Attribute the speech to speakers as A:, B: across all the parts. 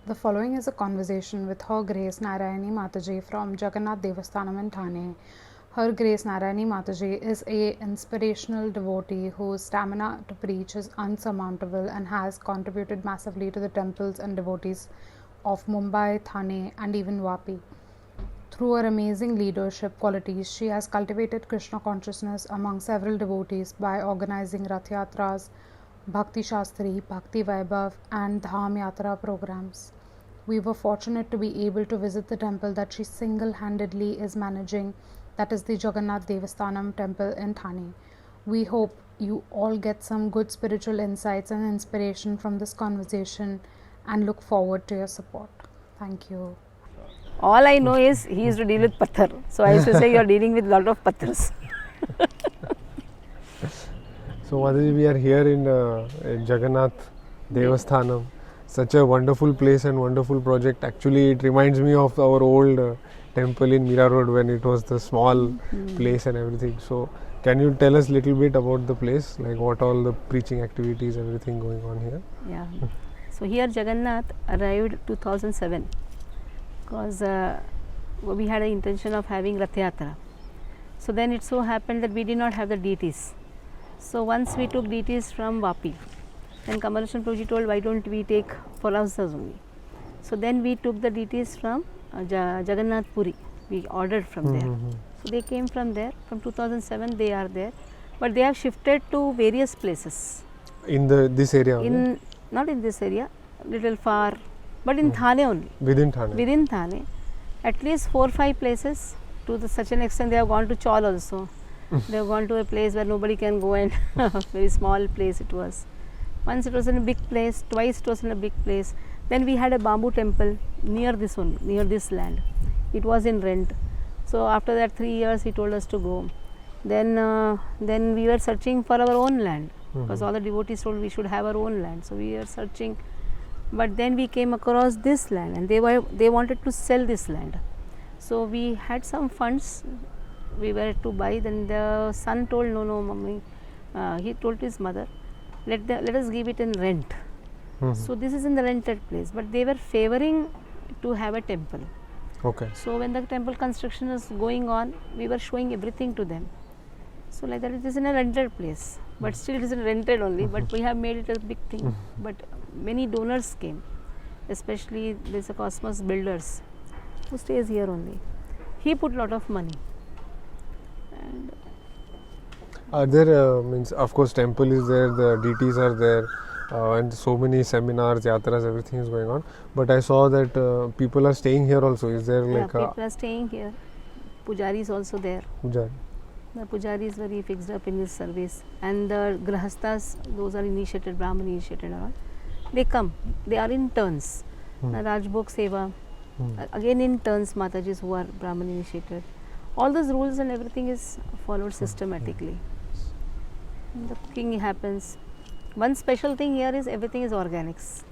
A: The following is a conversation with Her Grace Narayani Mataji from Jagannath Devasthanam in Thane. Her Grace Narayani Mataji is a inspirational devotee whose stamina to preach is unsurmountable and has contributed massively to the temples and devotees of Mumbai, Thane and even Vapi. Through her amazing leadership qualities, she has cultivated Krishna consciousness among several devotees by organizing Rath Yatras, Bhakti Shastri, Bhakti Vaibhav and Dham Yatra programs. We were fortunate to be able to visit the temple that she single-handedly is managing, that is the Jagannath Devasthanam temple in Thane. We hope you all get some good spiritual insights and inspiration from this conversation and look forward to your support. Thank you.
B: All I know is he used to deal with pathar. So I used to say you are dealing with a lot of pathars.
C: So Mataji, we are here in Jagannath Devasthanam. Such a wonderful place and wonderful project. Actually, it reminds me of our old temple in Mira Road when it was the small place and everything. So can you tell us a little bit about the place, like what all the preaching activities, everything going on here?
B: Yeah. So here Jagannath arrived 2007 because we had an intention of having Rath Yatra. So then it so happened that we did not have the deities. So once we took deities from Vapi, then Kamalachan Prabhuji told, why don't we take for ourselves only. So then we took the deities from Jagannath Puri. We ordered from there. So they came from there. From 2007 they are there. But they have shifted to various places.
C: In this area only?
B: Not in this area, little far, but in Thane only.
C: Within Thane?
B: Within Thane. At least 4 or 5 places. To such an extent they have gone to Chaul also. They have gone to a place where nobody can go, and very small place it was. Once it was in a big place, twice it was in a big place. Then we had a bamboo temple near this one, near this land. It was in rent. So after that 3 years he told us to go. Then we were searching for our own land, because all the devotees told we should have our own land. So we were searching, but then we came across this land, and they wanted to sell this land. So we had some funds. We were to buy. Then the son told, no mummy, he told his mother, let us give it in rent. So this is in the rented place, but they were favoring to have a temple.
C: Okay.
B: So when the temple construction is going on, we were showing everything to them. So like that, it is in a rented place, but still it is rented only, but we have made it a big thing. But many donors came, especially there's a Cosmos Builders who stays here only. He put lot of money. And
C: are there, means of course temple is there, the deities are there, and so many seminars, yatras, everything is going on. But I saw that people are staying here also. Is there like
B: people are staying here. Pujari is also there.
C: Pujari.
B: The Pujari is very fixed up in his service. And the Grahasthas, those are initiated, Brahman initiated and all. They come. They are in turns. Rajbhog Seva. Again in turns, Matajis who are Brahman initiated. All those rules and everything is followed systematically. The cooking happens. One special thing here is everything is organics.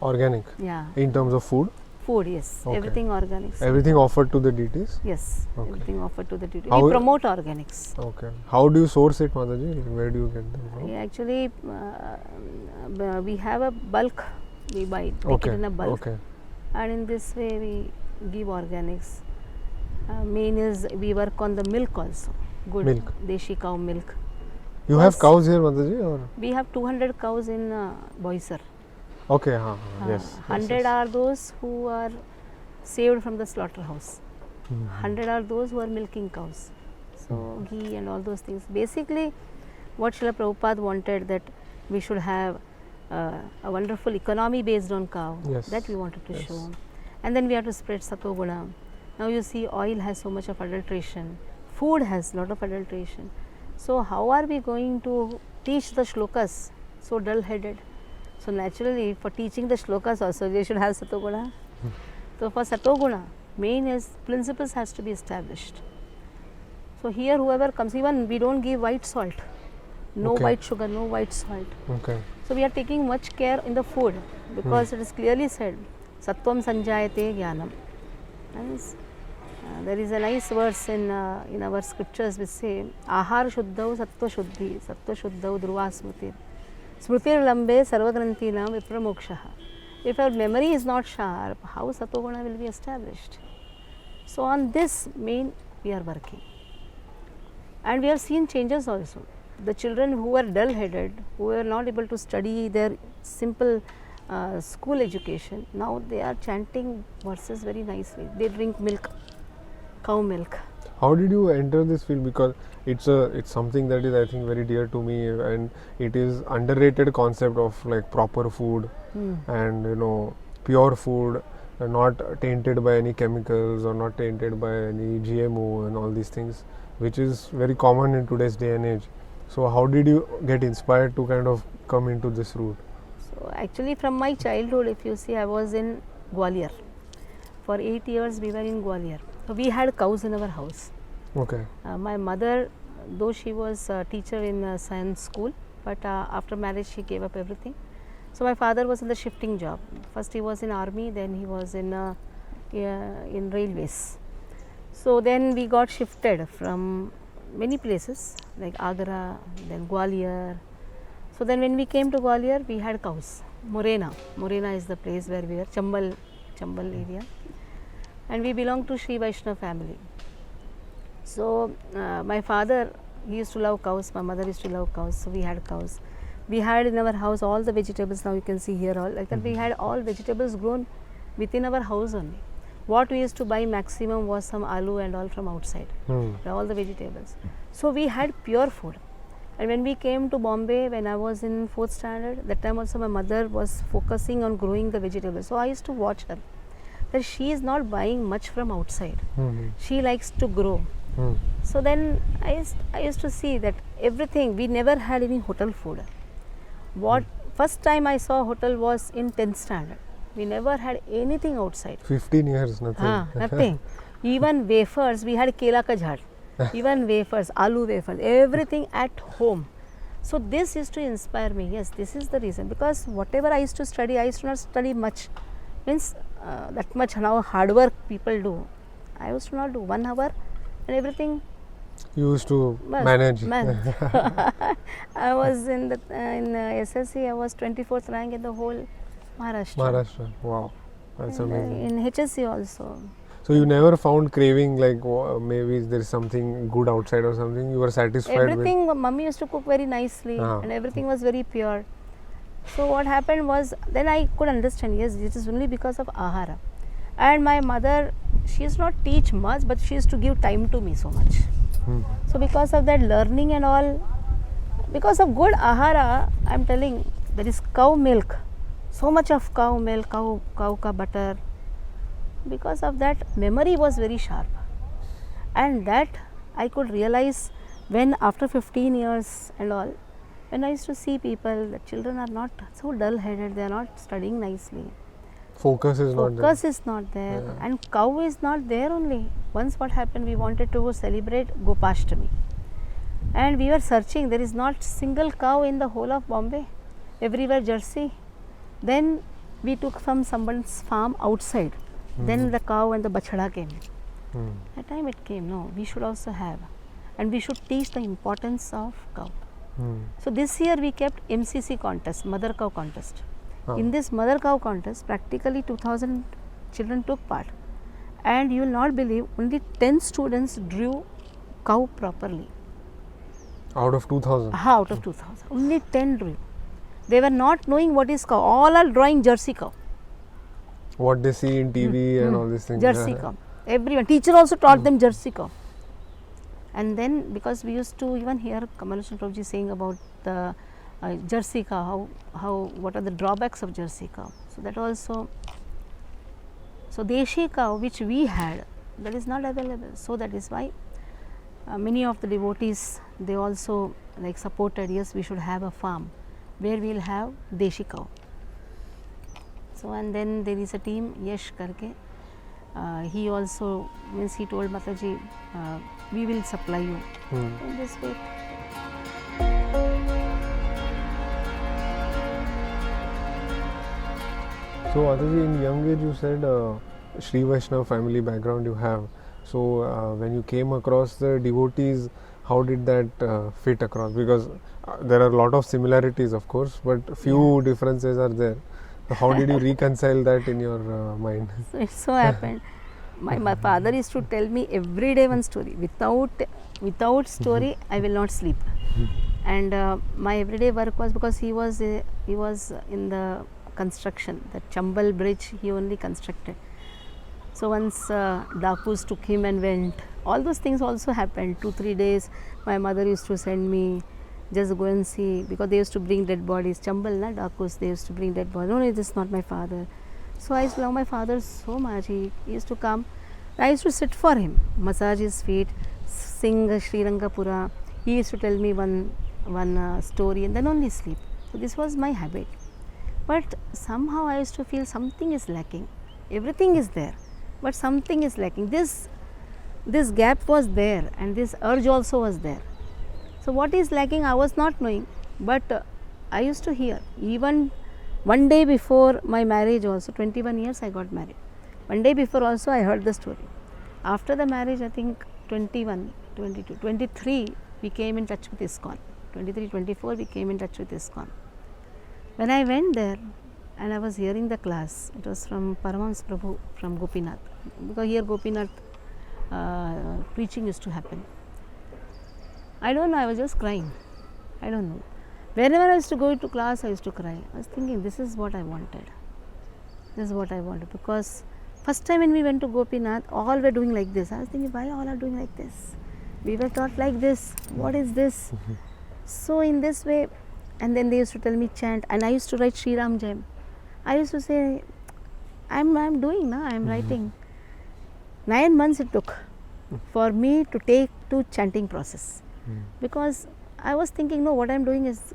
C: Organic?
B: Yeah.
C: In terms of food?
B: Food, yes. Okay. Everything organics.
C: Everything offered to the deities?
B: Yes. Okay. Everything offered to the deities.
C: How
B: we promote organics.
C: Okay. How do you source it, Mataji? Where do you get them from?
B: Actually, we have a bulk. We buy it, take it in a bulk.
C: Okay.
B: And in this way we give organics. Main is we work on the milk also. Good
C: milk.
B: Desi cow milk.
C: You have cows here, Mataji? Or?
B: We have 200 cows in Boisar.
C: Okay, yes.
B: 100 are those who are saved from the slaughterhouse. 100 are those who are milking cows. So ghee and all those things. Basically, what Srila Prabhupada wanted, that we should have a wonderful economy based on cow.
C: Yes.
B: That we wanted to show. And then we have to spread Satoguna. Now you see, oil has so much of adulteration. Food has lot of adulteration. So how are we going to teach the shlokas so dull-headed? So naturally, for teaching the shlokas also, they should have Satoguna. So for Satoguna, main is principles has to be established. So here whoever comes, even we don't give white salt. No white sugar, no white salt.
C: Okay.
B: So we are taking much care in the food, because it is clearly said, Sattvam Sanjayate Jnanam. There is a nice verse in our scriptures which say, Ahar Shuddhau Sattva Shuddhi, Sattva Shuddhau Dhruva Smritir, Smritir Lambe Sarvagrantinam Vipramokshaha. If our memory is not sharp, how Satoguna will be established? So on this main we are working. And we have seen changes also. The children who were dull-headed, who were not able to study their simple school education, now they are chanting verses very nicely. They drink milk, cow milk.
C: How did you enter this field? Because it's something that is, I think, very dear to me, and it is underrated concept of like proper food and pure food, not tainted by any chemicals or not tainted by any GMO and all these things, which is very common in today's day and age. So how did you get inspired to kind of come into this route?
B: So actually from my childhood, if you see, I was in Gwalior. For 8 years we were in Gwalior. So we had cows in our house.
C: Okay.
B: My mother, though she was a teacher in a science school, but after marriage she gave up everything. So my father was in the shifting job. First he was in army, then he was in railways. So then we got shifted from many places like Agra, then Gwalior. So then when we came to Gwalior, we had cows. Morena is the place where we were, Chambal area. And we belong to Sri Vaishnava family. So my father, he used to love cows, my mother used to love cows, so we had cows. We had in our house all the vegetables, now you can see here all, like that we had all vegetables grown within our house only. What we used to buy maximum was some aloo and all from outside, all the vegetables. So we had pure food. And when we came to Bombay, when I was in 4th standard, that time also my mother was focusing on growing the vegetables. So I used to watch her, that she is not buying much from outside. She likes to grow. So then I used to see that everything, we never had any hotel food. First time I saw hotel was in 10th standard. We never had anything outside. 15
C: years, nothing.
B: Nothing. Even wafers, we had kela ka jhad. Even wafers, aloo wafers, everything at home. So this used to inspire me. Yes, this is the reason. Because whatever I used to study, I used to not study much. Means that much now hard work people do. I used to not do 1 hour and everything.
C: You used to manage.
B: I was in SSC, I was 24th rank in the whole Maharashtra.
C: Wow, that's amazing.
B: In HSC also.
C: So you never found craving like maybe there is something good outside or something? You were satisfied
B: everything with? Mummy used to cook very nicely and everything was very pure. So what happened was, then I could understand, yes, it is only because of ahara. And my mother, she used not teach much, but she used to give time to me so much. So because of that learning and all, because of good ahara, I am telling, there is cow milk, so much of cow milk, cow ka butter. Because of that, memory was very sharp. And that I could realize when after 15 years and all, when I used to see people, the children are not so dull-headed, they are not studying nicely.
C: Focus is
B: not there. Yeah. And cow is not there only. Once what happened, we wanted to celebrate Gopashtami. And we were searching, there is not single cow in the whole of Bombay. Everywhere Jersey. Then we took from someone's farm outside. Then the cow and the bachada came. That time it came, no, we should also have. And we should teach the importance of cow. So this year we kept MCC contest, mother cow contest. In this mother cow contest, practically 2000 children took part. And you will not believe, only 10 students drew cow properly.
C: Out of 2000?
B: Out of 2000. Only 10 drew. They were not knowing what is cow. All are drawing Jersey cow.
C: What they see in TV and all these things.
B: Jersey cow. Everyone. Teacher also taught them Jersey cow. And then because we used to even hear Kamalushan Prabhuji saying about the Jersey cow, what are the drawbacks of Jersey cow. So that also, so Desi cow which we had, that is not available. So that is why many of the devotees, they also like supported, yes, we should have a farm where we will have Desi cow. So and then there is a team, Yash Karke, he also, means he told Mataji, we will supply you in this way.
C: So Mataji, in young age you said Sri Vaishnava family background you have. So when you came across the devotees, how did that fit across? Because there are a lot of similarities of course, but few differences are there. So how did you reconcile that in your mind?
B: So it so happened. My father used to tell me every day one story. Without story, I will not sleep. And my everyday work was, because he was in the construction, the Chambal bridge he only constructed. So once Dakus took him and went. All those things also happened. 2-3 days my mother used to send me, just go and see, because they used to bring dead bodies. Chambal, na Dakus, they used to bring dead bodies. No, this is not my father. So I used to love my father so much. He used to come. I used to sit for him, massage his feet, sing Sri Rangapura. He used to tell me one story and then only sleep. So this was my habit. But somehow I used to feel something is lacking. Everything is there, but something is lacking. This gap was there, and this urge also was there. So what is lacking, I was not knowing, but I used to hear. Even one day before my marriage also, 21 years I got married. One day before also I heard the story. After the marriage, I think 21, 22, 23, we came in touch with ISKCON. 23, 24, we came in touch with ISKCON. When I went there and I was hearing the class, it was from Paramahansa Prabhu from Gopinath, because here Gopinath preaching used to happen. I don't know, I was just crying. I don't know. Whenever I used to go to class, I used to cry. I was thinking, this is what I wanted. This is what I wanted. Because first time when we went to Gopinath, all were doing like this. I was thinking, why all are doing like this? We were taught like this. What is this? So in this way, and then they used to tell me chant, and I used to write Sri Ram Jayam. I used to say, I'm doing now, I'm writing. 9 months it took for me to take to chanting process. Because I was thinking, no, what I'm doing is,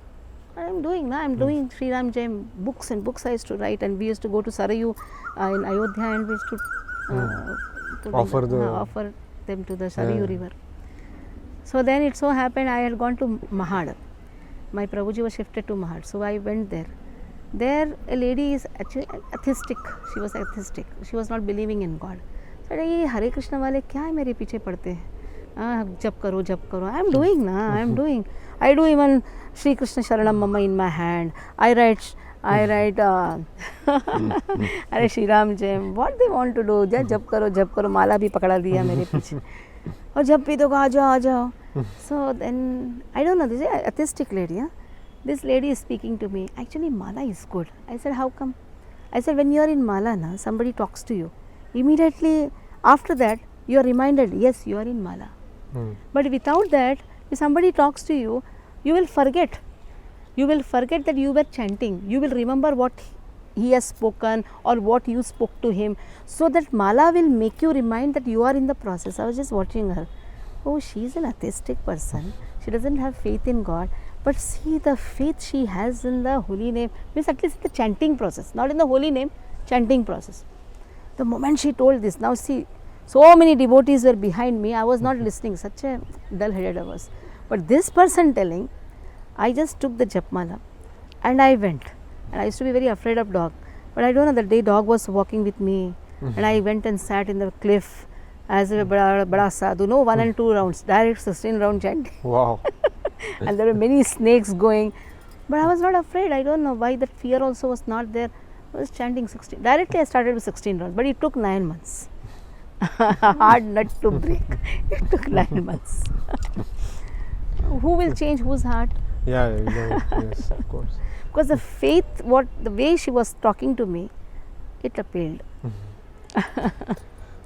B: I'm doing now, I'm doing Sri Ram Jayam, books and books I used to write, and we used to go to Sarayu in Ayodhya, and we used to offer them to the Sarayu river. So then it so happened I had gone to Mahad. My Prabhuji was shifted to Mahad, so I went there. There a lady is actually atheistic, she was atheistic, she was not believing in God. So ये हरे कृष्ण वाले क्या है मेरे पीछे पड़ते हैं, जप करो. I am doing na, I am doing. I do even Shri Krishna Sharanam Mama in my hand. I write अरे Shri Ram Jayam. What they want to do? जप करो. माला भी पकड़ा दिया मेरे पीछे. और जब भी तो आ जाओ. So then I don't know, this is an atheistic lady. Yeah? This lady is speaking to me. Actually, mala is good. I said, how come? I said, when you are in mala, na, somebody talks to you. Immediately after that, you are reminded, yes, you are in mala. But without that, if somebody talks to you, you will forget. You will forget that you were chanting. You will remember what he has spoken or what you spoke to him. So that mala will make you remind that you are in the process. I was just watching her. Oh, she is an atheistic person. She doesn't have faith in God. But see the faith she has in the holy name, means at least in the chanting process, not in the holy name, chanting process. The moment she told this, now see, so many devotees were behind me, I was not listening, such a dull-headed I was. But this person telling, I just took the japmala and I went. And I used to be very afraid of dog. But I don't know, that day dog was walking with me and I went and sat in the cliff as a bada sadhu, no 1 and 2 rounds, direct 16 round chanting.
C: Wow.
B: And there were many snakes going. But I was not afraid. I don't know why that fear also was not there. I was chanting 16. Directly I started with 16 rounds, but it took 9 months. Hard nut to break. It took 9 months. Who will change whose heart?
C: Yeah, yes, of course.
B: Because the faith, the way she was talking to me, it appealed.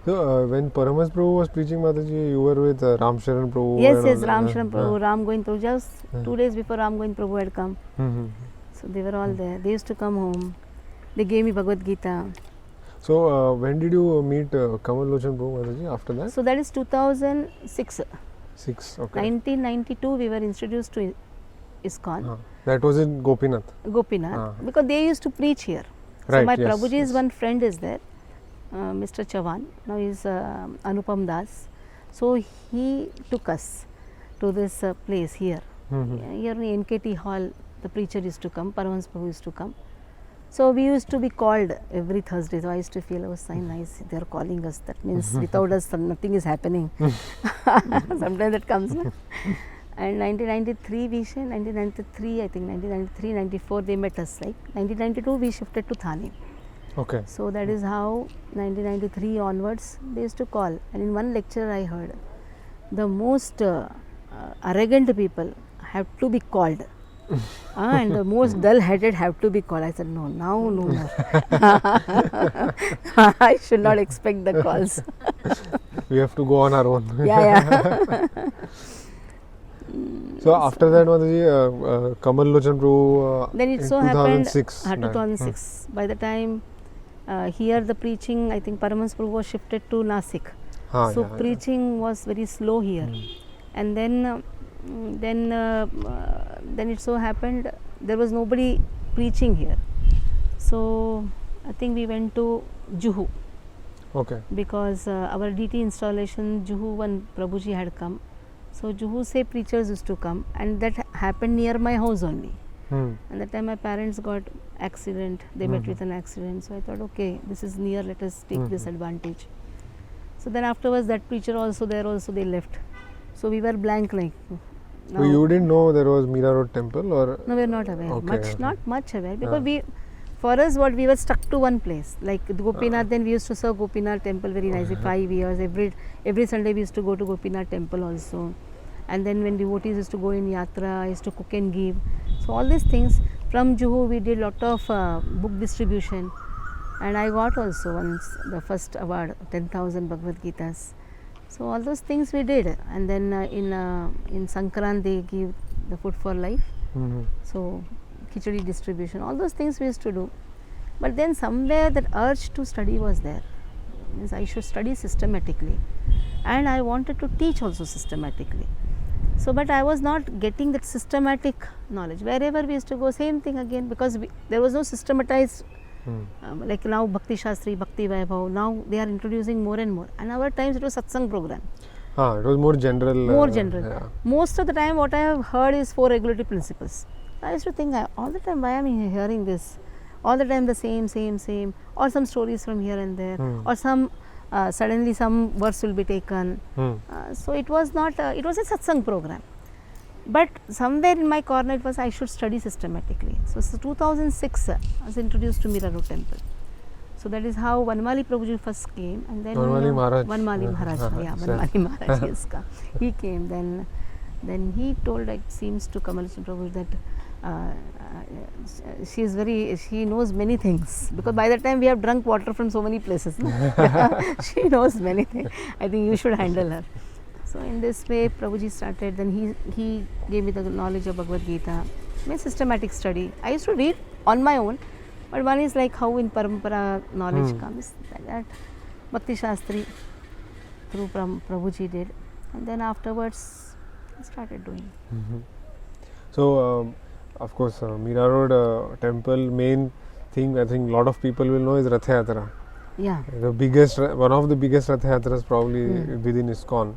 C: So, when Paramahansa Prabhu was preaching, Mataji, you were with Ram Sharan Prabhu?
B: Yes, Ram Sharan Prabhu, Ram Govind Prabhu. Just 2 days before Ram Govind Prabhu had come. So, they were all there. They used to come home. They gave me Bhagavad Gita.
C: So, when did you meet Kamal Lochan Prabhu, Mataji, after that?
B: So, that is 2006.
C: Okay.
B: 1992, we were introduced to ISKCON.
C: That was in Gopinath?
B: Because they used to preach here.
C: Right,
B: so, my Prabhuji's one friend is there. Mr. Chavan, now he is Anupam Das. So, he took us to this place here. Here in NKT hall, the preacher used to come, Paramahansa Prabhu used to come. So, we used to be called every Thursday. So, I used to feel, oh, so nice, they are calling us. That means without us, nothing is happening. Sometimes that comes. And 1993 we shared, 1993 I think, 1993, 94 they met us, like 1992 we shifted to Thane.
C: Okay.
B: So that is how 1993 onwards they used to call. And in one lecture I heard, the most arrogant people have to be called. And the most dull-headed have to be called. I said, no, now no more. I should not expect the calls.
C: We have to go on our own.
B: Yeah.
C: So after that, Mataji, Kamal Lochan Prabhu
B: Then it
C: in
B: so happened,
C: 2006.
B: 2006. By the time here the preaching, I think Paramahansa Prabhu was shifted to Nasik. So preaching was very slow here. And then it so happened there was nobody preaching here. So I think we went to Juhu.
C: Okay.
B: Because our DT installation, Juhu, when Prabhuji had come. So Juhu se preachers used to come, and that happened near my house only. And that time my parents got accident, they met with an accident. So I thought, okay, this is near, let us take this advantage. So then afterwards that preacher also there also they left. So we were blank like.
C: So you didn't know there was Mira Road temple, or?
B: No, we were not aware.
C: Okay,
B: Not much aware, because for us what we were stuck to one place. Like Gopinath, then we used to serve Gopinath temple very nicely, 5 years. Every Sunday we used to go to Gopinath temple also. And then when devotees used to go in yatra, I used to cook and give. So all these things. From Juhu we did lot of book distribution. And I got also once the first award, 10,000 Bhagavad Gitas. So all those things we did. And then in Sankrant they give the food for life. So khichdi distribution, all those things we used to do. But then somewhere that urge to study was there. Means I should study systematically. And I wanted to teach also systematically. So but I was not getting that systematic knowledge. Wherever we used to go, same thing again, because there was no systematized like now Bhakti Shastri, Bhakti Vaibhav, now they are introducing more and more. And our times it was satsang program.
C: It was more general.
B: More general. Yeah. Most of the time what I have heard is 4 regulatory principles. I used to think all the time, why am I hearing this? All the time the same, or some stories from here and there, or some suddenly some verse will be taken. So it was not, it was a satsang program. But somewhere in my corner it was I should study systematically. So 2006 I was introduced to Mira Road temple. So that is how Vanmali Prabhuji first came, and then
C: Vanmali Maharaj.
B: Vanmali Maharaj, Vanmali Maharaj, yes. He came, then he told, it seems to Kamal Prabhu that she knows many things, because by that time we have drunk water from so many places. She knows many things. I think you should handle her. So in this way Prabhuji started, then he gave me the knowledge of Bhagavad Gita, my systematic study. I used to read on my own, but one is like how in Parampara knowledge comes, that Bhakti Shastri through Prabhuji did, and then afterwards I started doing.
C: So of course Mira Road temple, main thing I think a lot of people will know is Rath Yatra.
B: Yeah.
C: One of the biggest Rath Yatras probably within ISKCON.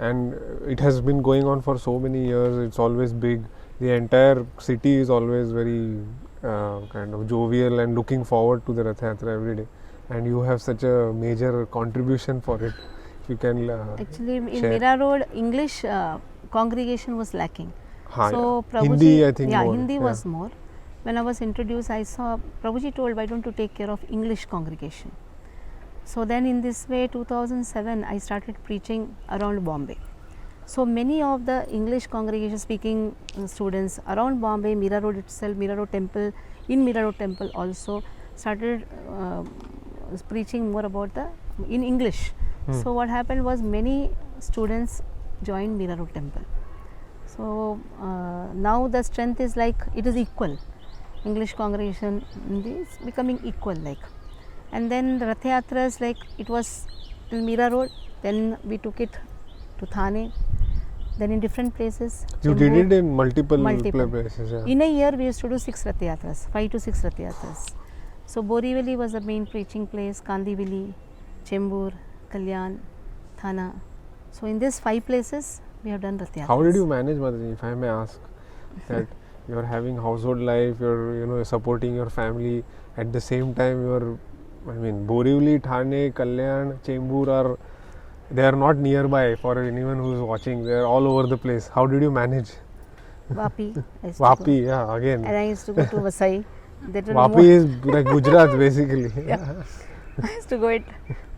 C: And it has been going on for so many years. It's always big. The entire city is always very kind of jovial and looking forward to the Rath Yatra every day. And you have such a major contribution for it. If you can
B: actually in
C: share.
B: Mira Road English congregation was lacking. So Prabhuji,
C: Hindi, I think more.
B: Hindi was more. When I was introduced, I saw Prabhuji told, why don't you take care of English congregation? So then in this way 2007 I started preaching around Bombay. So many of the English congregation speaking students around Bombay, Mira Road itself, Mira Road temple, in Mira Road temple also started preaching more about in English. So what happened was many students joined Mira Road temple. So now the strength is like it is equal. English congregation is becoming equal like. And then the Rath Yatras, like it was till Mira Road, then we took it to Thane, then in different places.
C: You did it in multiple places. Yeah.
B: In a year we used to do 6 Rath Yatras, 5 to 6 Rath Yatras. So Borivali was the main preaching place, Kandivali, Chembur, Kalyan, Thana. So in these 5 places we have done Rath Yatras.
C: How did you manage, Mataji, if I may ask, that you are having household life, you're supporting your family, at the same time Borivali, Thane, Kalyan, Chembur are they are not nearby for anyone who is watching. They are all over the place. How did you manage?
B: Vapi. I used to go.
C: Vapi, yeah, again.
B: And I used to go to Vasai. That will
C: Vapi is like Gujarat basically.
B: Yeah. I used to go at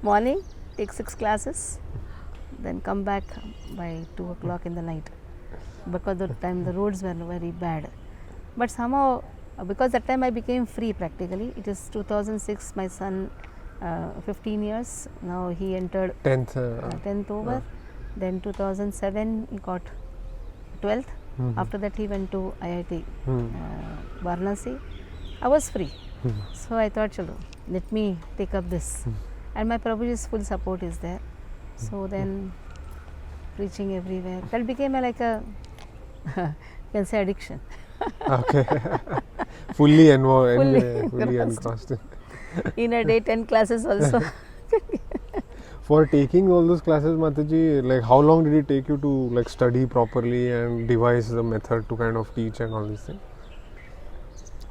B: morning, take 6 classes, then come back by 2 o'clock in the night, because the time the roads were very bad. But somehow, because that time I became free practically. It is 2006, my son 15 years, now he entered 10th over, then 2007 he got 12th. After that he went to IIT Varanasi. I was free, so I thought, chalo, let me take up this, and my Prabhuji's full support is there. So then preaching everywhere, that became like a you can say addiction.
C: Okay. Fully involved,
B: Fully
C: engrossed.
B: In a day 10 classes also.
C: For taking all those classes, Mataji, like how long did it take you to like study properly and devise the method to kind of teach and all these things?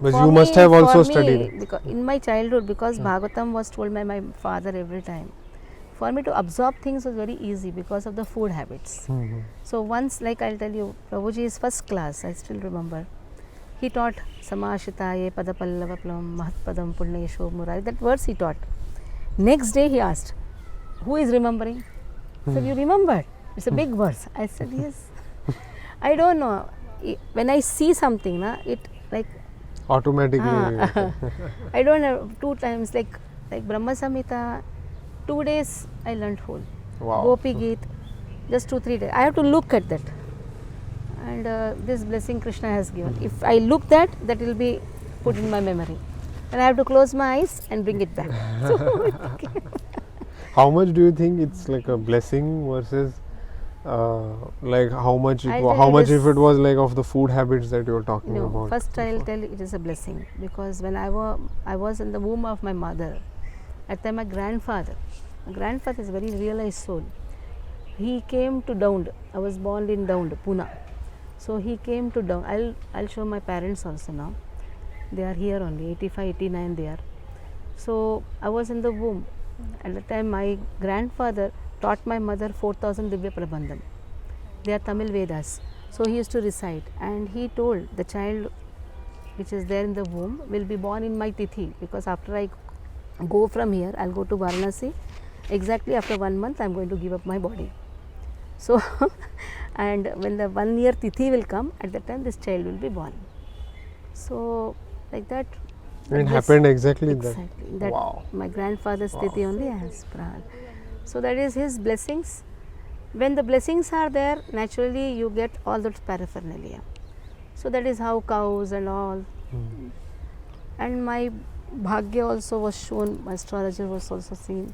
C: Because you must have also studied.
B: Because in my childhood, because Bhagavatam was told by my father every time, for me to absorb things was very easy because of the food habits. So once, like I'll tell you, Prabhuji's first class, I still remember, he taught Samashitaye Padapallavapalam Mahatpadam Purnesho Murai. That verse he taught. Next day he asked, who is remembering? I said, you remembered? It's a big verse. I said, yes. I don't know. When I see something, it like
C: Automatically.
B: I don't know, 2 times, like Brahma Samhita, 2 days I learnt whole.
C: Wow.
B: Gopi Geet, just 2-3 days. I have to look at that. And this blessing Krishna has given. If I look that will be put in my memory. And I have to close my eyes and bring it back.
C: How much do you think it's like a blessing versus like how much if it was like of the food habits that you were talking about?
B: First I'll tell you, it is a blessing, because when I was in the womb of my mother, at the time my grandfather is a very realized soul. He came to Dound. I was born in Dound, Pune. So he came to Dound. I'll show my parents also now. They are here only, 85, 89 they are. So I was in the womb. At the time my grandfather taught my mother 4000 Divya Prabandham. They are Tamil Vedas. So he used to recite, and he told the child which is there in the womb will be born in my Tithi, because after I go from here, I'll go to Varanasi. Exactly after 1 month, I'm going to give up my body. So, and when the 1 year Tithi will come, at that time this child will be born. So, like that.
C: It happened exactly
B: that. Wow. My grandfather's Tithi only has Pran. So, that is his blessings. When the blessings are there, naturally you get all those paraphernalia. So, that is how cows and all. And my Bhagya also was shown, my astrologer was also seen.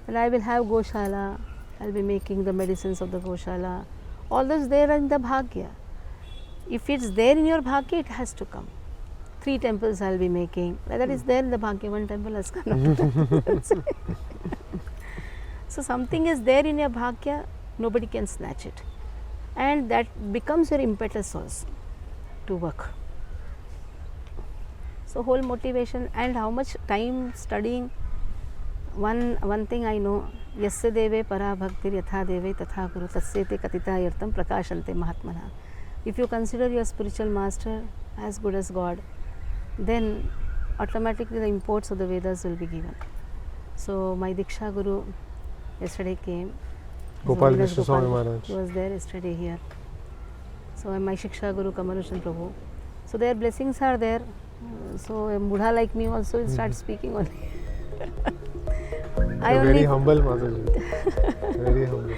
B: And I will have Goshala, I will be making the medicines of the Goshala. All those there in the Bhagya. If it's there in your Bhagya, it has to come. 3 temples I will be making. That is there in the Bhagya, 1 temple has come. So something is there in your Bhagya, nobody can snatch it. And that becomes your impetus also to work. So whole motivation, and how much time studying. One thing I know, yasya deve para bhaktir yatha deve tatha guru tasyete katita yartam prakashante mahatmana. If you consider your spiritual master as good as God, then automatically the imports of the Vedas will be given. So my Diksha Guru yesterday came.
C: Gopal Krishna Swami Maharaj.
B: He was there yesterday here. So my Shiksha Guru Kamalushan Prabhu. So their blessings are there. So a Buddha like me also will start speaking only.
C: Very humble Mataji. Very humble.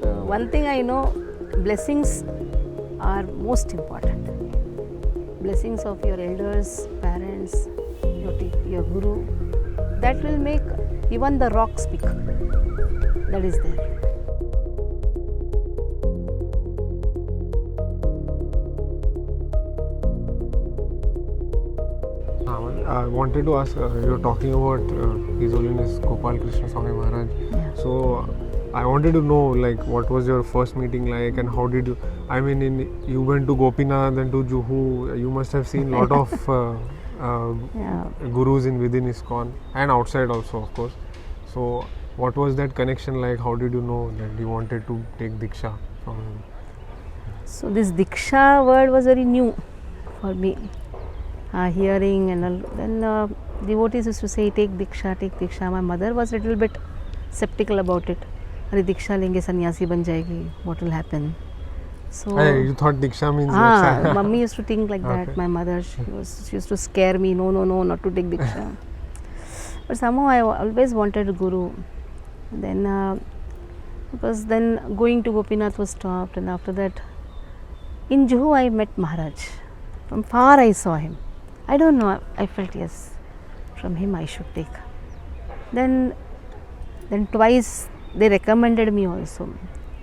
B: So one thing I know, blessings are most important. Blessings of your elders, parents, your guru, that will make even the rock speak. That is there.
C: I wanted to ask, you're talking about His Holiness Gopal Krishna Swami Maharaj.
B: Yeah.
C: So I wanted to know, like, what was your first meeting like, and how did you, I mean, you went to Gopinath and to Juhu, you must have seen a lot of gurus within ISKCON and outside also, of course. So What was that connection like? How did you know that you wanted to take Diksha from him?
B: So this Diksha word was very new for me. Hearing and all. Then devotees used to say, take Diksha, take Diksha. My mother was a little bit skeptical about it. Are Diksha lenge sannyasi ban jayegi, what will happen? So
C: Hey, you thought Diksha means
B: mummy used to think like that.
C: Okay.
B: My mother, she used to scare me, no, not to take Diksha. But somehow I always wanted a guru. Then because then going to Gopinath was stopped, and after that in Juhu I met Maharaj. From far I saw him. I don't know, I felt yes, from him I should take. Then twice they recommended me also.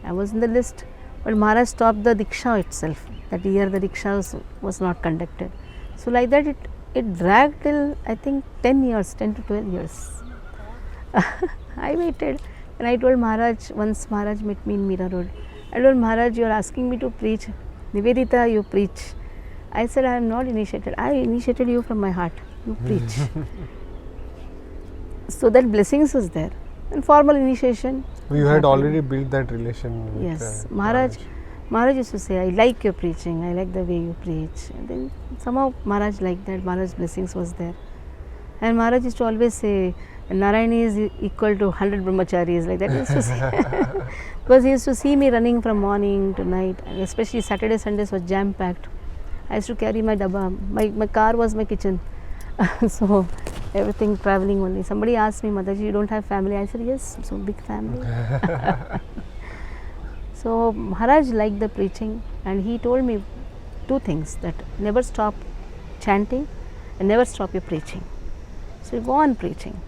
B: I was in the list, but Maharaj stopped the Diksha itself. That year the Diksha was not conducted. So like that it dragged till I think 10 to 12 years. I waited and I told Maharaj, once Maharaj met me in Mira Road, I told Maharaj, you are asking me to preach. Nivedita, you preach. I said, I am not initiated. I initiated you from my heart. You preach. So that blessings was there. And formal initiation.
C: You had already built that relation with
B: Yes. Maharaj used to say, I like your preaching. I like the way you preach. And then somehow Maharaj liked that. Maharaj's blessings was there. And Maharaj used to always say, Narayani is equal to 100 brahmacharis, like that he used to say. Because he used to see me running from morning to night, and especially Saturday, Sundays was jam packed. I used to carry my dabba. My car was my kitchen. So everything traveling only. Somebody asked me, Mataji, you don't have family? I said, yes, so big family. So Maharaj liked the preaching, and he told me two things, that never stop chanting and never stop your preaching. So you go on preaching.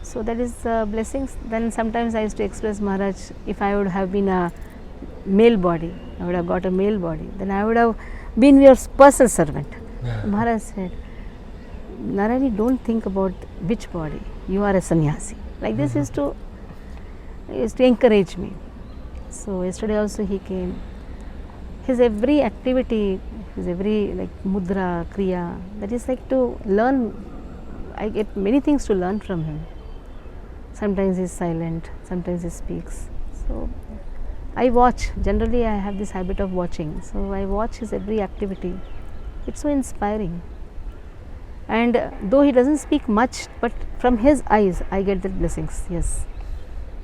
B: So that is blessings. Then sometimes I used to express, Maharaj, if I would have been a male body, I would have got a male body, then I would have been your personal servant. Maharaj said, Narayani, don't think about which body, you are a sannyasi. Like this used to encourage me. So yesterday also he came. His every activity, his every like mudra, kriya, that is like to learn. I get many things to learn from him. Sometimes he is silent, sometimes he speaks. So I watch. Generally I have this habit of watching. So I watch his every activity. It's so inspiring. And though he doesn't speak much, but from his eyes I get the blessings. Yes.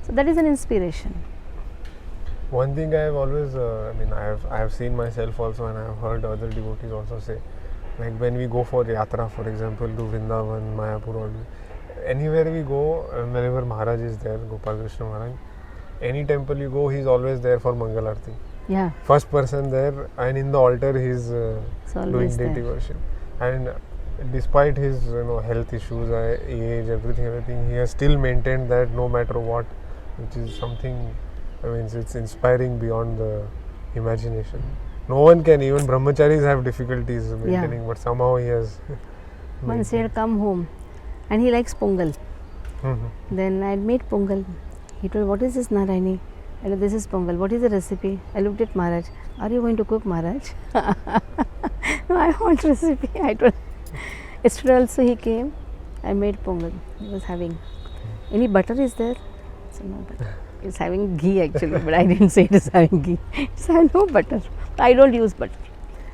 B: So that is an inspiration.
C: One thing I have always, I have seen myself also, and I have heard other devotees also say, like when we go for yatra, for example, to Vrindavan, Mayapur, or anywhere we go, whenever Maharaj is there, Gopal Krishna Maharaj, any temple you go, he is always there for Mangal Arati.
B: Yeah.
C: First person there, and in the altar he is doing deity worship. And despite his health issues, age, everything, he has still maintained that no matter what, which is something. It's inspiring beyond the imagination. No one can, even brahmacharis have difficulties maintaining, but somehow he has.
B: Once he had come home and he likes pongal. Then I had made pongal. He told, what is this, Narayani? I said, this is pongal. What is the recipe? I looked at Maharaj. Are you going to cook, Maharaj? No, I want recipe. I told. Yesterday also he came. I made pongal. He was having. Any butter is there? I said, no butter. It's having ghee actually, but I didn't say it is having ghee. It's having no butter. I don't use butter.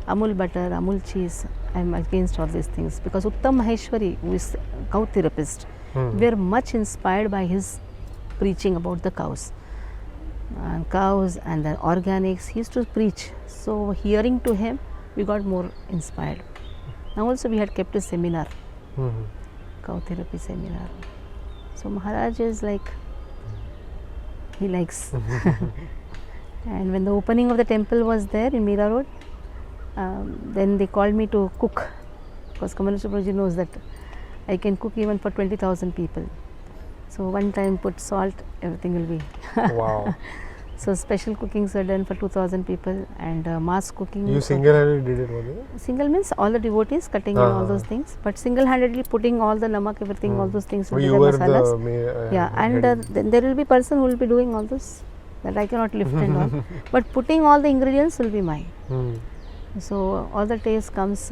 B: Amul butter, Amul cheese, I am against all these things, because Uttam Maheshwari, who is cow therapist, we are much inspired by his preaching about the cows. Cows and the organics, he used to preach. So hearing to him, we got more inspired. Now also we had kept a seminar, cow therapy seminar. So Maharaj is like, he likes. And when the opening of the temple was there in Mira Road, then they called me to cook, because Kamaleshwar Prabhuji knows that I can cook even for 20,000 people. So one time put salt, everything will be.
C: Wow.
B: So special cookings are done for 2,000 people, and mass cooking.
C: You single-handedly did it, was it?
B: Single means all the devotees cutting and all those things, but single-handedly putting all the namak, everything, all those things.
C: You were
B: masalas.
C: the
B: and then there will be person who will be doing all this, that I cannot lift and all. But putting all the ingredients will be mine. So all the taste comes.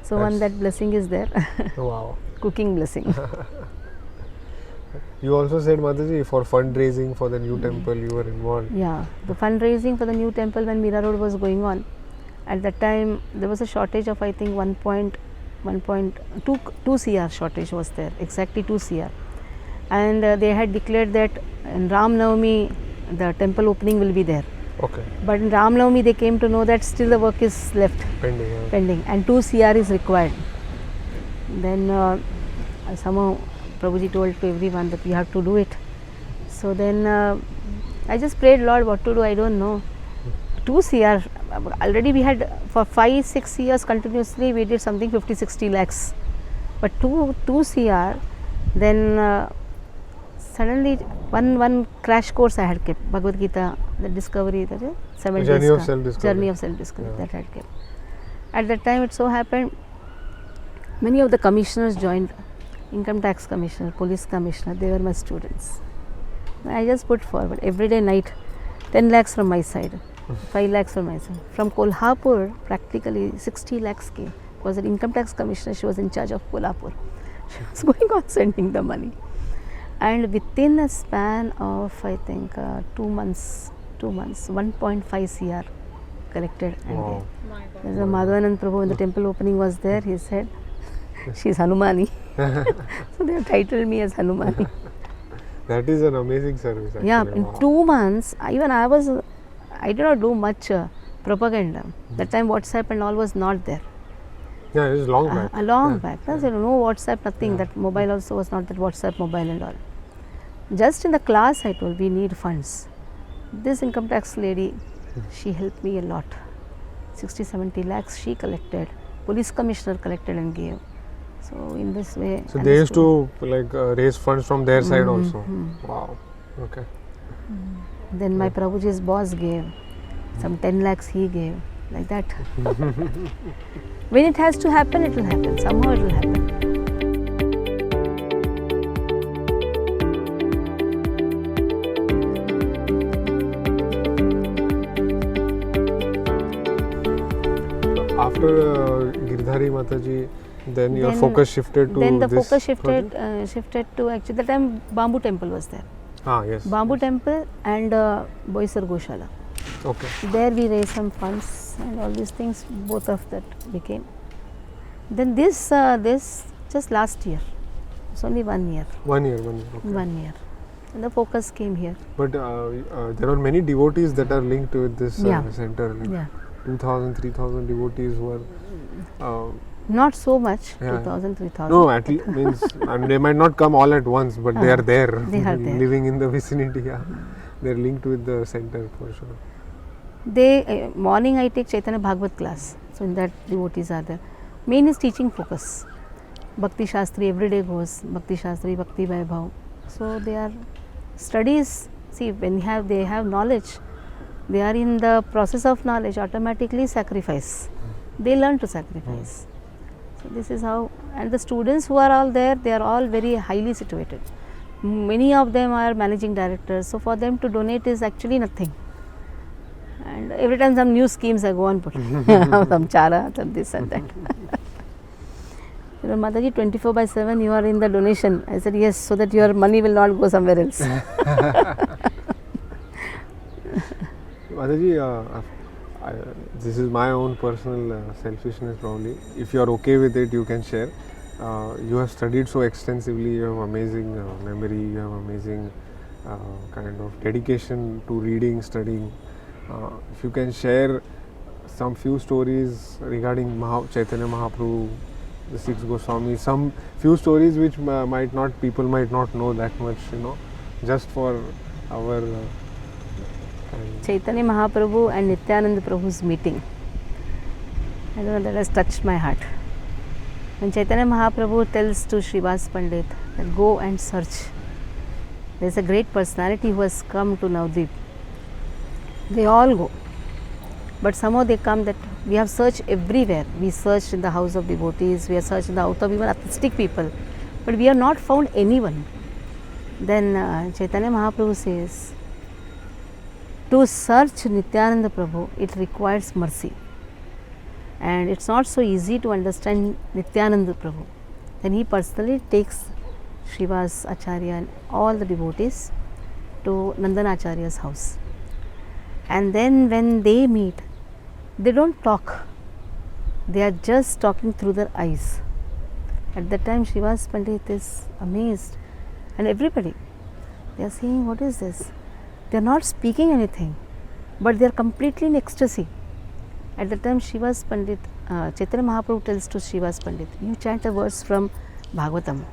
B: So one that blessing is there.
C: Wow.
B: Cooking blessing.
C: You also said, Mataji, for fundraising for the new temple you were involved.
B: Yeah, the fundraising for the new temple when Mira Road was going on, at that time there was a shortage of I think 1.2 CR shortage was there, exactly 2 CR, and they had declared that in Ram Navami the temple opening will be there.
C: Okay.
B: But in Ram Navami they came to know that still the work is left pending and 2 CR is required. Then somehow Prabhuji told to everyone that we have to do it. So then I just prayed, Lord, what to do, I don't know. 2 CR, already we had for 5-6 years continuously we did something 50-60 lakhs. But 2 CR, then suddenly one crash course I had kept, Bhagavad Gita, the discovery, that is 7
C: Journey
B: days
C: of self-discovery.
B: Journey of self-discovery, that I had kept. At that time it so happened, many of the commissioners joined, income tax commissioner, police commissioner, they were my students. I just put forward every day night 10 lakhs from my side, 5 lakhs from my side. From Kolhapur, practically 60 lakhs came. Was an income tax commissioner, she was in charge of Kolhapur. She was going on sending the money. And within a span of I think 2 months, 1.5 CR collected and
C: Wow.
B: gave. So Madhavanand Prabhu, when the temple opening was there, he said, she's Hanumani. So they have titled me as Hanumani.
C: That is an amazing service actually.
B: Yeah, in
C: Wow.
B: 2 months, I did not do much propaganda. That time WhatsApp and all was not there.
C: Yeah, it is long back.
B: A long back. No WhatsApp, nothing. That mobile also was not that WhatsApp mobile and all. Just in the class I told, we need funds. This income tax lady, she helped me a lot. 60-70 lakhs she collected. Police commissioner collected and gave. So in this way.
C: So they used to like raise funds from their side also. Wow. Okay.
B: Then my Prabhuji's boss gave. Some 10 lakhs he gave. Like that. When it has to happen, it will happen. Somehow it will happen.
C: After Girdhari Mataji, then your focus shifted to
B: Then the
C: this
B: focus shifted to actually that time Bamboo temple was there.
C: Yes.
B: Bamboo temple and Boisar Goshala.
C: Okay.
B: There we raised some funds and all these things, both of that became. Then this just last year, it's only 1 year.
C: 1 year. Okay.
B: 1 year. And the focus came here.
C: But there are many devotees that are linked with this center. Like
B: Yeah.
C: 2,000, 3,000 devotees who are.
B: Not so much,
C: Yeah.
B: 2,000, 3,000.
C: No, at least means and they might not come all at once, but they are there.
B: They are there.
C: Living in the vicinity. Yeah, they are linked with the center for sure.
B: They morning I take Chaitanya Bhagavat class, so in that devotees are there. Main is teaching focus. Bhakti Shastri every day goes, Bhakti Shastri, Bhakti Vaibhav. So they are studies. See, when they have knowledge, they are in the process of knowledge, automatically sacrifice. They learn to sacrifice. So this is how, and the students who are all there, they are all very highly situated. Many of them are managing directors, so for them to donate is actually nothing. And every time some new schemes I go on put, some chara, some this and that. Mataji, 24/7 you are in the donation. I said yes, so that your money will not go somewhere else.
C: Mataji, this is my own personal selfishness probably. If you are okay with it, you can share. You have studied so extensively, you have amazing memory, you have amazing kind of dedication to reading, studying. If you can share some few stories regarding Chaitanya Mahaprabhu, the 6 Goswamis, some few stories which people might not know that much, just for our
B: Chaitanya Mahaprabhu and Nityananda Prabhu's meeting. I don't know, that has touched my heart. When Chaitanya Mahaprabhu tells to Srivas Pandit that go and search, there is a great personality who has come to Navdeep. They all go, but somehow they come that we have searched everywhere. We searched in the house of devotees, we have searched in the house of even atheistic people, but we have not found anyone. Then Chaitanya Mahaprabhu says, to search Nityananda Prabhu, it requires mercy. And it's not so easy to understand Nityananda Prabhu. Then he personally takes Srivas Acharya and all the devotees to Nandan Acharya's house. And then when they meet, they don't talk, they are just talking through their eyes. At that time Srivas Pandit is amazed, and everybody, they are saying, what is this? They are not speaking anything, but they are completely in ecstasy. At that time Srivas Pandit, Chaitanya Mahaprabhu tells to Srivas Pandit, you chant a verse from Bhagavatam.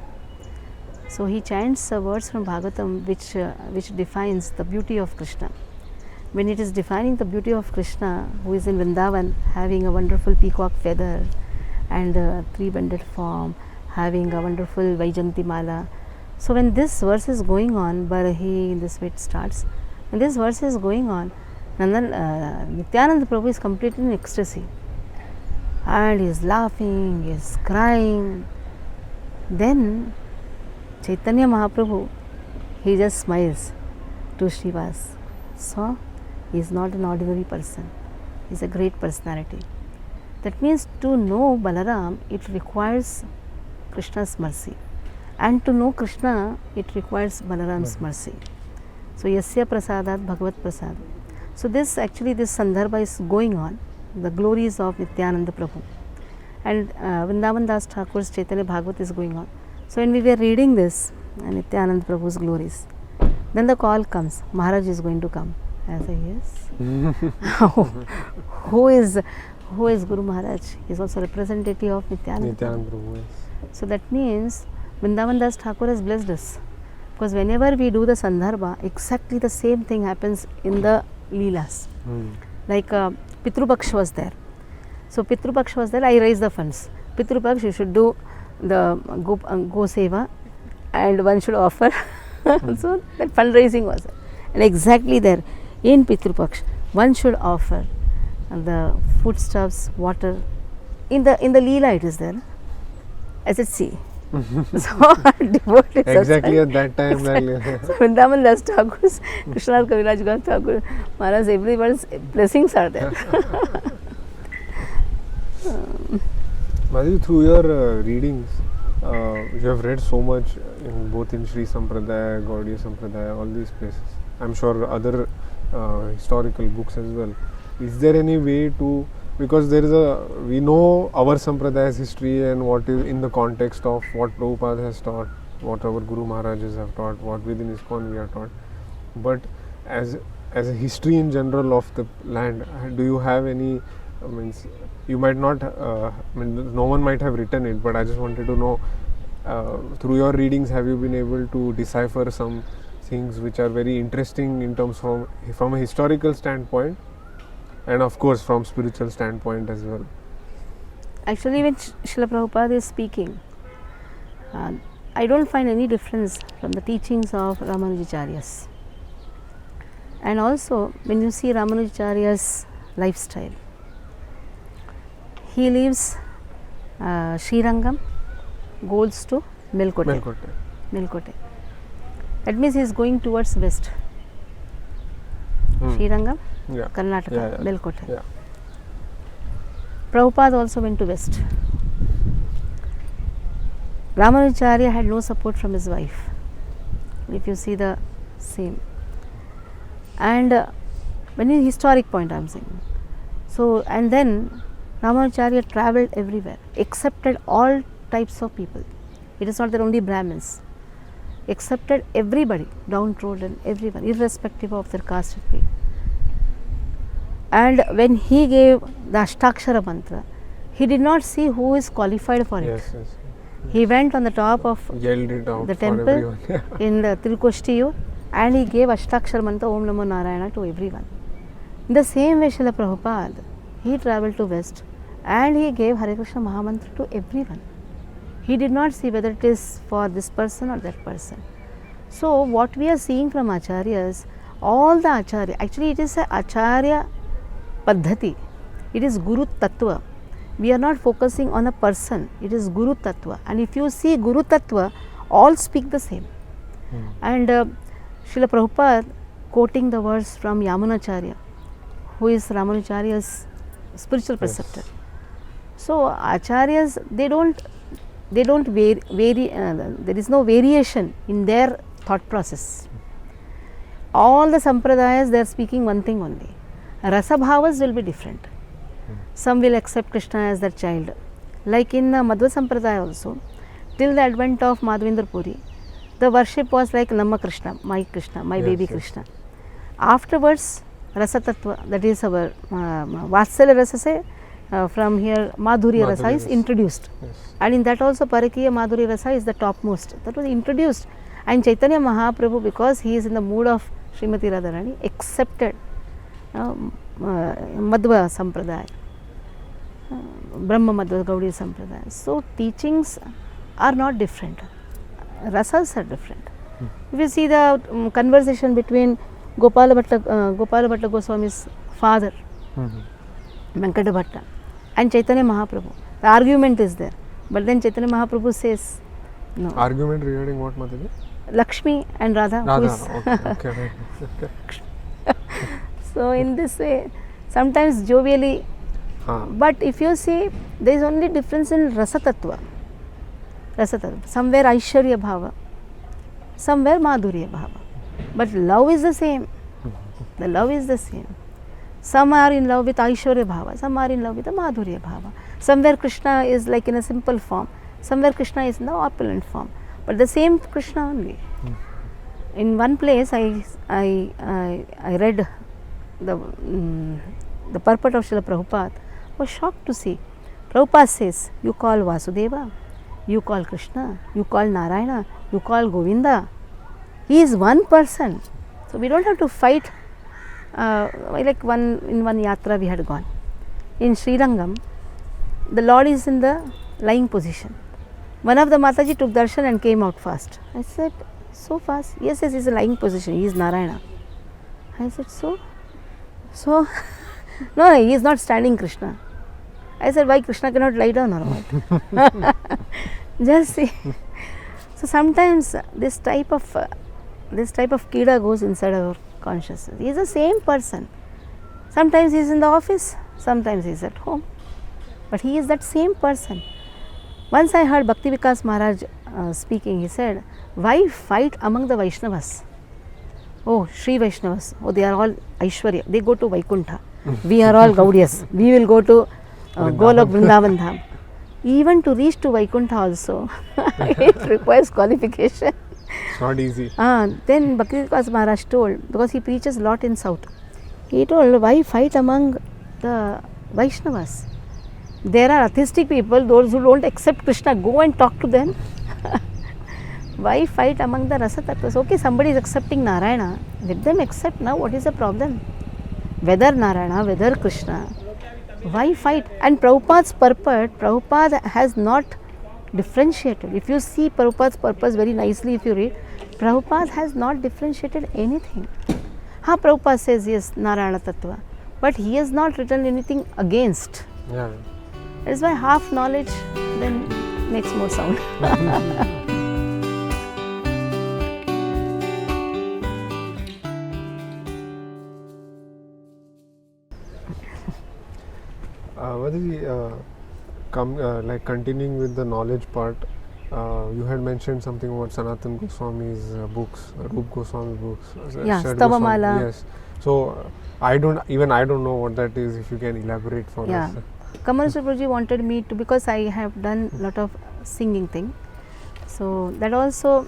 B: So he chants a verse from Bhagavatam which defines the beauty of Krishna. When it is defining the beauty of Krishna, who is in Vrindavan, having a wonderful peacock feather and a three-bended form, having a wonderful Vaijanti Mala. So when this verse is going on, Barahi, in this way it starts, when this verse is going on, Nityananda Prabhu is completely in ecstasy, and he is laughing, he is crying. Then Chaitanya Mahaprabhu, he just smiles to Srivas. So he is not an ordinary person, he is a great personality. That means to know Balaram, it requires Krishna's mercy, and to know Krishna, it requires Balaram's mercy. So Yasya Prasadat Bhagavat Prasad. So this Sandarbha is going on, the glories of Nityananda Prabhu, and Vrindavan Das Thakur's Chaitanya Bhagavat is going on. So when we were reading this, Nityananda Prabhu's glories, then the call comes, Maharaj is going to come. I say, yes. Who is Guru Maharaj? He is also representative of Nityananda Prabhu.
C: Yes.
B: So that means Vrindavan Das Thakur has blessed us, because whenever we do the Sandarbha, exactly the same thing happens in the Leelas. Like Pitru Paksh was there. So Pitru Paksh was there, I raised the funds. Pitru Paksh, you should do the Go Seva, and one should offer. So that fundraising was there. And exactly there in Pitru Paksh, one should offer the foodstuffs, water. In the Leela it is there. I said, see. So devotees
C: exactly at that time.
B: So Vrindavan Das Thakur's, Krishna Kaviraj Gath Thakur, Maharaj, everyone's blessings are there.
C: Mataji, through your readings, you have read so much both in Sri Sampradaya, Gaudiya Sampradaya, all these places. I'm sure other historical books as well. Is there any way to, because we know our Sampradaya's history and what is in the context of what Prabhupada has taught, what our Guru Maharajas have taught, what within ISKCON we are taught. But as a history in general of the land, do you have any, you might not, no one might have written it, but I just wanted to know, through your readings, have you been able to decipher some things which are very interesting in terms from a historical standpoint, and of course from spiritual standpoint as well?
B: Actually, when Srila Prabhupada is speaking, I don't find any difference from the teachings of Ramanujacharyas. And also, when you see Ramanujacharyas lifestyle, he leaves Srirangam, goes to Melkote. That means he is going towards west. Srirangam, Karnataka, Melkote.
C: Yeah.
B: Prabhupada also went to west. Ramanujacharya had no support from his wife, if you see the same. And when in historic point I am saying. So, and then Ramanujacharya travelled everywhere, accepted all types of people. It is not that only Brahmins. Accepted everybody, downtrodden, everyone, irrespective of their caste and creed. And when he gave the Ashtakshara mantra, he did not see who is qualified for it.
C: Yes.
B: He went on the top of
C: Yelled it out
B: the
C: for
B: temple
C: everyone.
B: in the Tirukoshtiyu, and he gave Ashtakshara mantra Om Namo Narayana to everyone. In the same way, Srila Prabhupada, he travelled to west and he gave Hare Krishna Mahamantra to everyone. He did not see whether it is for this person or that person. So what we are seeing from Acharyas, all the Acharya, actually it is a Acharya Paddhati, it is Guru Tattva. We are not focusing on a person, it is Guru Tattva. And if you see Guru Tattva, all speak the same. And Srila Prabhupada quoting the verse from Yamunacharya, who is Ramanujacharya's spiritual preceptor. So Acharyas, they don't they don't there is no variation in their thought process. All the sampradayas, they are speaking one thing only. Rasa bhavas will be different. Some will accept Krishna as their child. Like in Madhva Sampradaya also, till the advent of Madhavendra Puri, the worship was like Namma Krishna, my baby Krishna. Afterwards, Rasa Tattva, that is our Vatsalya Rasa se, from here Madhurya Rasa is introduced. And in that also Parakiya Madhurya Rasa is the topmost. That was introduced. And Chaitanya Mahaprabhu, because he is in the mood of Srimati Radharani, accepted Madhva Sampradaya, Brahma Madhva Gaudiya Sampradaya. So teachings are not different, rasas are different. If you see the conversation between Gopala Bhatta Goswami's father, Venkata Bhatta, and Chaitanya Mahaprabhu, the argument is there. But then Chaitanya Mahaprabhu says, no.
C: Argument regarding what, Mataji?
B: Lakshmi and Radha.
C: Okay.
B: So in this way, sometimes jovially, but if you see, there is only difference in Rasa Tattva. Somewhere Aishwarya Bhava, somewhere Madhurya Bhava. But love is the same. The love is the same. Some are in love with Aishwarya Bhava, some are in love with the Madhurya Bhava. Somewhere Krishna is like in a simple form, somewhere Krishna is in the opulent form. But the same Krishna only. In one place, I read the purport of Srila Prabhupada. I was shocked to see. Prabhupada says, you call Vasudeva, you call Krishna, you call Narayana, you call Govinda. He is one person. So we don't have to fight. Like in one yatra we had gone. In Srirangam, the Lord is in the lying position. One of the Mataji took darshan and came out fast. I said, so fast? Yes, he is in lying position. He is Narayana. I said, so? No, he is not standing Krishna. I said, why Krishna cannot lie down or what? Just see. So sometimes this type of kida goes inside our consciousness. He is the same person. Sometimes he is in the office, sometimes he is at home. But he is that same person. Once I heard Bhakti Vikas Maharaj speaking, he said, why fight among the Vaishnavas? Oh, Sri Vaishnavas, oh, they are all Aishwarya, they go to Vaikuntha. We are all Gaudiyas, we will go to Golok Vrindavan Dham. Even to reach to Vaikuntha also, it requires qualification.
C: It's not easy.
B: Then Bhakti Vikas Maharaj told, because he preaches a lot in South, he told, why fight among the Vaishnavas? There are atheistic people, those who don't accept Krishna, go and talk to them. Why fight among the Rasa Tattvas? Okay, somebody is accepting Narayana, let them accept now, what is the problem? Whether Narayana, whether Krishna, why fight? And Prabhupada's purport, Prabhupada has not differentiated. If you see Prabhupada's purpose very nicely, if you read, Prabhupada has not differentiated anything. Prabhupada says yes, Narayana Tattva, but he has not written anything against.
C: Yeah.
B: That is why half knowledge then makes more sound.
C: Like continuing with the knowledge part, you had mentioned something about Sanatana Goswami's books, Rup Goswami books.
B: Stavamala.
C: Yes. So I don't know what that is. If you can elaborate for us.
B: Kamal Prabhuji wanted me to, because I have done lot of singing thing. So that also,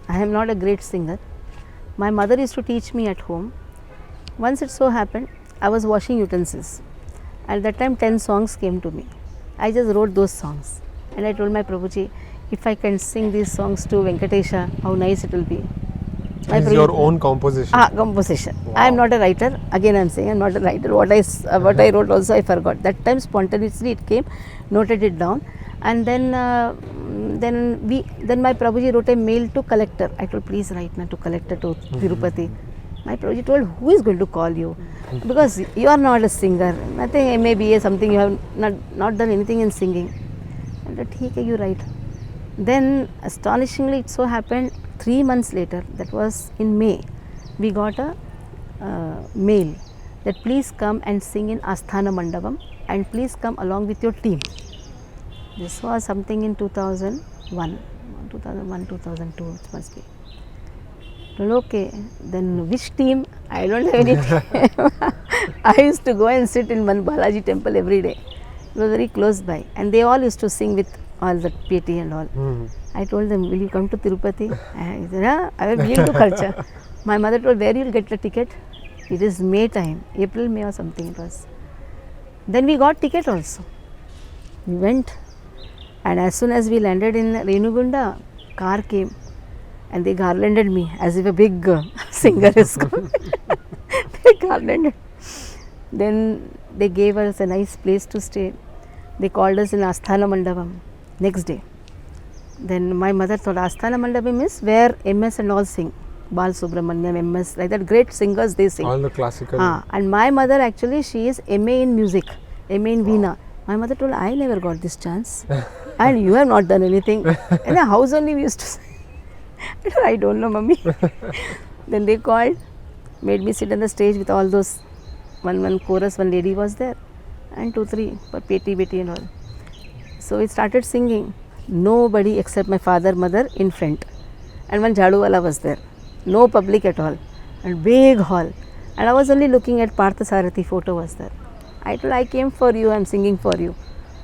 B: I am not a great singer. My mother used to teach me at home. Once it so happened, I was washing utensils. At that time 10 songs came to me. I just wrote those songs and I told my Prabhuji, if I can sing these songs to Venkatesha, how nice it will be.
C: It's your own composition?
B: Composition.
C: Wow.
B: I am not a writer. Again I am saying I am not a writer. What I wrote also I forgot. That time spontaneously it came, noted it down, and then my Prabhuji wrote a mail to collector. I told, please write to collector to Tirupati. My Prabhuji told, who is going to call you? Because you are not a singer. Nothing, MABA, something, you have not done anything in singing. And that, okay, you write. Then astonishingly it so happened, 3 months later, that was in May, we got a mail that please come and sing in Asthana Mandapam and please come along with your team. This was something in 2000. 2001, 2002 it must be. Well, okay, then which team? I don't have any team. I used to go and sit in one Balaji temple every day. It was very close by, and they all used to sing with all the piety and all. I told them, will you come to Tirupati? I said, I will willing to kharcha. My mother told, where you will get the ticket? It is May time, April, May or something it was. Then we got ticket also. We went, and as soon as we landed in Renugunda, car came and they garlanded me as if a big singer is coming. They garlanded. Then they gave us a nice place to stay. They called us in Asthana Mandapam next day. Then my mother thought Asthana Mandapam is where MS and all sing. Bal Subramanyam, MS, like that great singers they sing.
C: All the classical.
B: And my mother actually, she is MA in music, MA in Veena. My mother told, I never got this chance. And you have not done anything. In the house only we used to sing. I don't know, mummy. Then they called, made me sit on the stage with all those, one chorus, one lady was there, and 2, 3 for Peti, Beti and all. So we started singing. Nobody except my father, mother in front. And one Jhaduwala was there. No public at all. And big hall. And I was only looking at Parthasarathi photo was there. I told, I came for you, I am singing for you.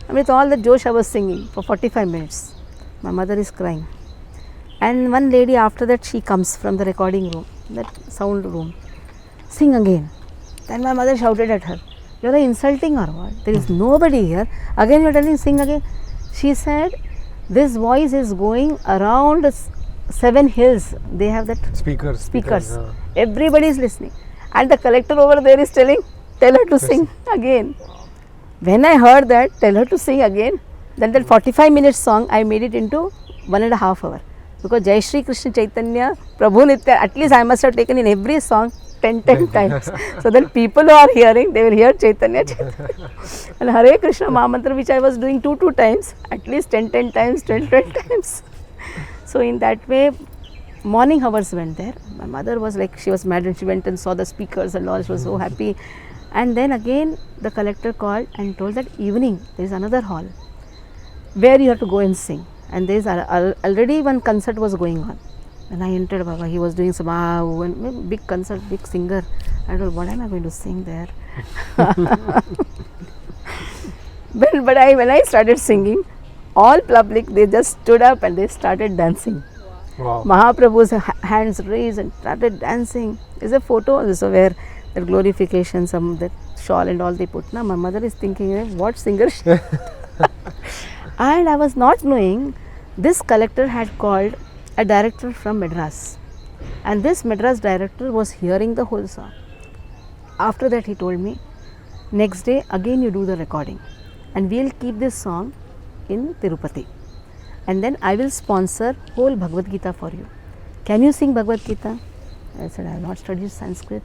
B: And with all the josh I was singing for 45 minutes. My mother is crying. And one lady after that, she comes from the recording room, that sound room. Sing again. Then my mother shouted at her, you are insulting or what? There is nobody here. Again you are telling sing again. She said, this voice is going around 7 hills. They have that speakers.
C: Yeah.
B: Everybody is listening. And the collector over there is telling, tell her to sing again. When I heard that, tell her to sing again, then that 45 minutes song, I made it into 1.5 hours. Because Jai Shri Krishna Chaitanya, Prabhu Nitya, at least I must have taken in every song 10 times. So that people who are hearing, they will hear Chaitanya. And Hare Krishna Mahamantra, which I was doing 2 times, at least 10 times, 12 times. So in that way, morning hours went there. My mother was like, she was mad and she went and saw the speakers and all, she was so happy. And then again, the collector called and told that evening, there is another hall where you have to go and sing. And there is already one concert was going on. When I entered, Baba, he was doing some big concert, big singer. I told, what am I going to sing there? When I started singing, all public, they just stood up and they started dancing.
C: Wow.
B: Mahaprabhu's hands raised and started dancing. There's a photo also where that glorification, some that shawl and all they put. Now my mother is thinking, what singer? And I was not knowing, this collector had called a director from Madras. And this Madras director was hearing the whole song. After that he told me, next day again you do the recording. And we'll keep this song in Tirupati. And then I will sponsor whole Bhagavad Gita for you. Can you sing Bhagavad Gita? I said, I have not studied Sanskrit.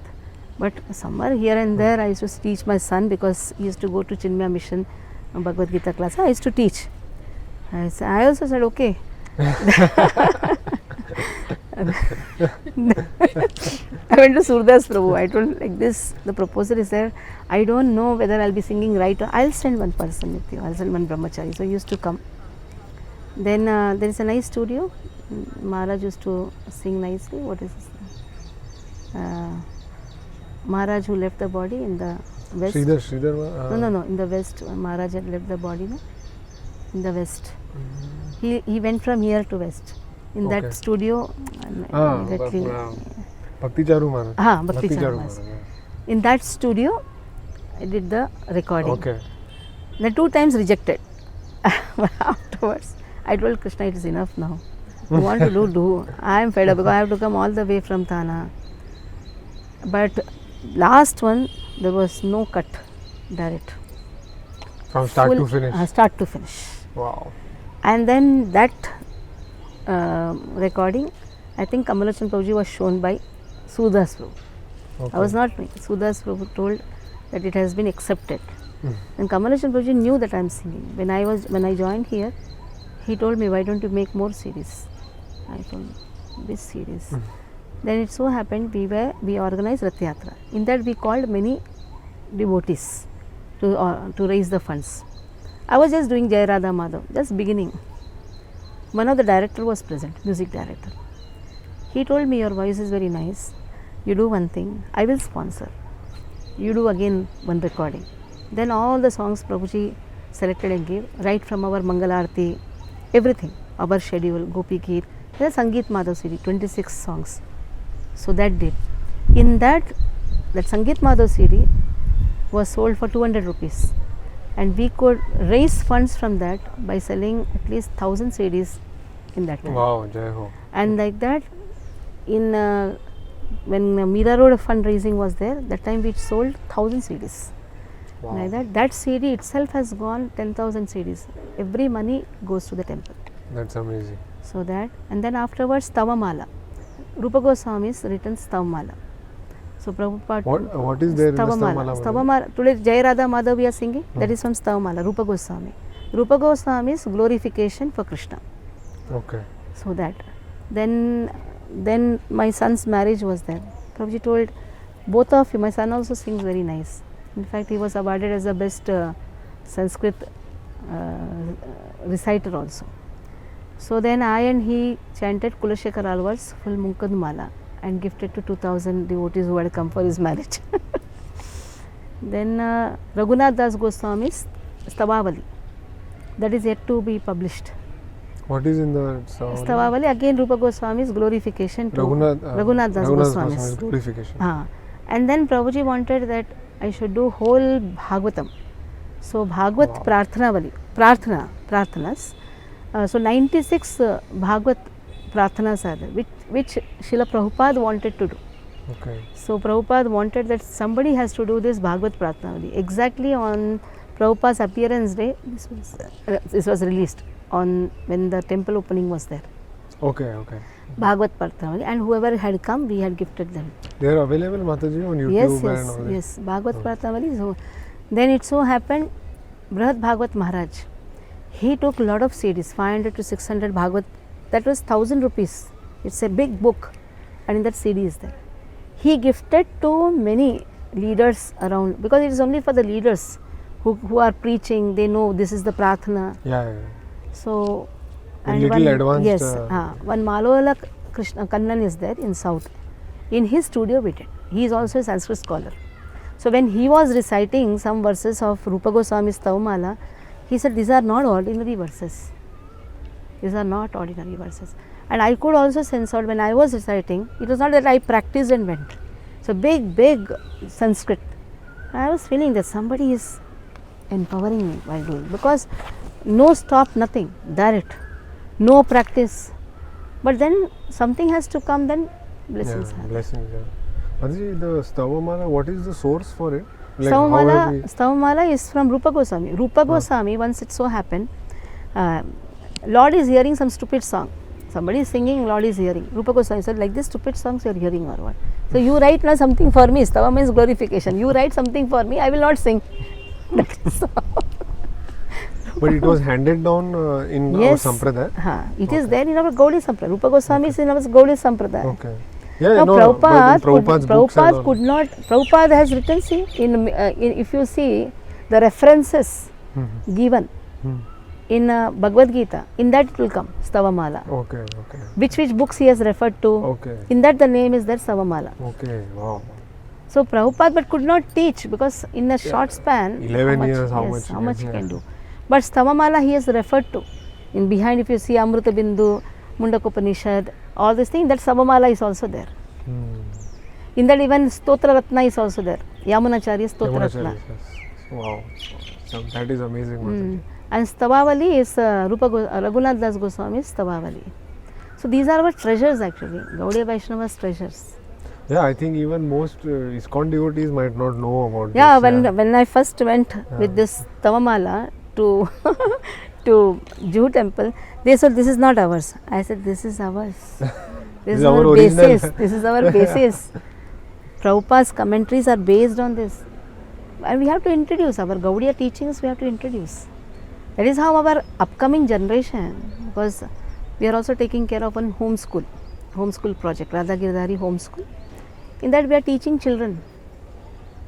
B: But somewhere here and there I used to teach my son because he used to go to Chinmaya Mission Bhagavad Gita class. I used to teach. I also said, okay. I went to Surdas Prabhu. I told like this, the proposal is there. I don't know whether I'll be singing right or I'll send one person with you. I'll send one brahmachari. So he used to come. Then there is a nice studio. Maharaj used to sing nicely. What is this? Maharaj who left the body in the west.
C: Sridhar?
B: No, in the west. Maharaj had left the body, no? In the west. He went from here to west. In that studio.
C: Bhakti Charu Maharaj.
B: Bhakti Charu Maharaj. In that studio, I did the recording.
C: Okay.
B: The 2 times rejected. But afterwards, I told Krishna, it is enough now. You want to do. I am fed up because I have to come all the way from Thane. But last one, there was no cut, direct.
C: From start to finish?
B: Start to finish.
C: Wow.
B: And then that recording, I think Kamalachan Prabhuji was shown by Sudas Prabhu.
C: Okay.
B: I was not me. Sudas Prabhu told that it has been accepted. And Kamalachan Prabhuji knew that I am singing. When I joined here, he told me, why don't you make more series? I told him, this series. Then it so happened we organized Rath Yatra. In that we called many devotees to raise the funds. I was just doing Jai Radha Madhav, just beginning. one of the director was present, music director. He told me, your voice is very nice, you do one thing, I will sponsor, you do again one recording. Then all the songs Prabhuji selected and gave, right from our Mangalarti, everything, our schedule, Gopi Geet, the Sangeet Madhav CD, 26 songs. So that did. In that Sangeet Madhav CD was sold for 200 rupees, and we could raise funds from that by selling at least 1000 CDs in that time.
C: Wow, Jai Ho.
B: And like that, in when Meera Road fundraising was there, that time we sold 1000 CDs.
C: Wow.
B: Like that CD itself has gone 10,000 CDs. Every money goes to the temple.
C: That's amazing.
B: So that, and then afterwards Stavamala. Rupa Goswami's written Stavamala. So Prabhupada.
C: What is there in the Stavamala?
B: Stavamala. Today Jai Radha Madhav we are singing. That is from Stavamala. Rupa Goswami. Rupa Goswami's glorification for Krishna.
C: Okay.
B: So that. Then my son's marriage was there. Prabhuji told, both of you, my son also sings very nice. In fact, he was awarded as the best Sanskrit reciter also. So then I and he chanted Kulashekar Alvar's full Munkad Mala and gifted to 2000 devotees who had come for his marriage. Then Raghunath Das Goswami's Stavavali, that is yet to be published.
C: What is in the Stavavali?
B: Stavavali, again Rupa Goswami's glorification to Raghunath Das Goswami's
C: glorification.
B: And then Prabhuji wanted that I should do whole Bhagavatam. So Bhagavat Prarthanas. So 96 Bhagavat Prarthanas are there, which Srila Prabhupada wanted to do.
C: Okay.
B: So Prabhupada wanted that somebody has to do this Bhagavat Prarthanavali. Exactly on Prabhupada's appearance day, this was released on when the temple opening was there.
C: Okay.
B: Bhagavat Prarthanavali, and whoever had come, we had gifted them.
C: They are available, Mataji, on YouTube and all that?
B: Yes, Bhagavat Prarthanavali. So then it so happened, Brihad Bhagavat Maharaj, he took a lot of CDs, 500 to 600 Bhagavat, that was 1000 rupees. It's a big book, and in that CD is there. He gifted to many leaders around, because it is only for the leaders who are preaching, they know this is the Prarthana.
C: Yeah.
B: So,
C: and little advanced.
B: Yes, one Malola Krishna Kannan is there in South. In his studio we did. He is also a Sanskrit scholar. So when he was reciting some verses of Rupa Goswami's Stavamala, he said, these are not ordinary verses. These are not ordinary verses. And I could also sense out when I was reciting, it was not that I practiced and went. So big Sanskrit. I was feeling that somebody is empowering me while doing, because no stop, nothing, direct, no practice. But then something has to come, then blessings happen.
C: Blessings, Mataji, the Stavamala, what is the source for it? Like
B: Stavamala is from Rupa Goswami. Rupa Goswami, once it so happened, Lord is hearing some stupid song. Somebody is singing, Lord is hearing. Rupa Goswami said, like this stupid songs you are hearing or what? So you write now something for me. Stava means glorification. You write something for me, I will not sing. That is so.
C: But it was handed down in our Sampradaya?
B: It is there in our Gaudiya Sampradaya. Rupa Goswami is in our Gaudiya Sampradaya.
C: Okay. Yeah,
B: now,
C: no,
B: Prabhupada could not, Prabhupada has written, see, if you see the references given in Bhagavad Gita, in that it will come, Stavamala.
C: Okay.
B: Which books he has referred to,
C: okay.
B: In that the name is there, Stavamala.
C: Okay, wow.
B: So Prabhupada but could not teach, because in a short span,
C: 11 years, how much
B: he can do. But Stavamala he has referred to. In behind, if you see Amrita Bindu, Mundakopanishad, all these things, that Stavamala is also there. In that even Stotra Ratna is also there. Yamunacharya Stotra Ratna.
C: Wow. So that is amazing.
B: And Stavavali is Raghunath Das Goswami's Stavavali. So these are our treasures actually, Gaudiya Vaishnava's treasures.
C: Yeah, I think even most ISKCON devotees might not know about
B: this. When I first went with this Stavamala to Juhu temple, they said this is not ours. I said this is ours. This is our basis. This is our basis. Prabhupada's commentaries are based on this. And we have to introduce our Gaudiya teachings, we have to introduce. That is how our upcoming generation, because we are also taking care of one homeschool project, Radha Giridhari homeschool. In that we are teaching children,